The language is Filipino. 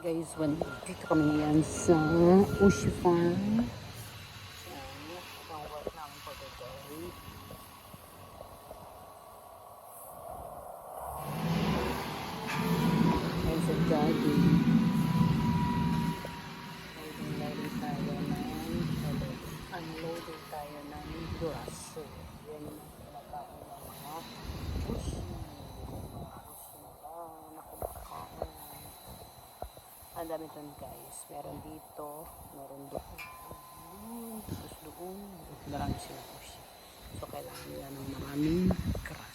Guys, dito kami ngayon sa Ushi Farm. Ang work namin for the day. Ayan sa jogging. Unloading tayo ng grass. So, yan yung pinakain ng mga Ushi. Ang dami doon guys. Meron dito, meron doon. Tapos doon, marami sila Ushi. So, kailangan nila ng maraming grass.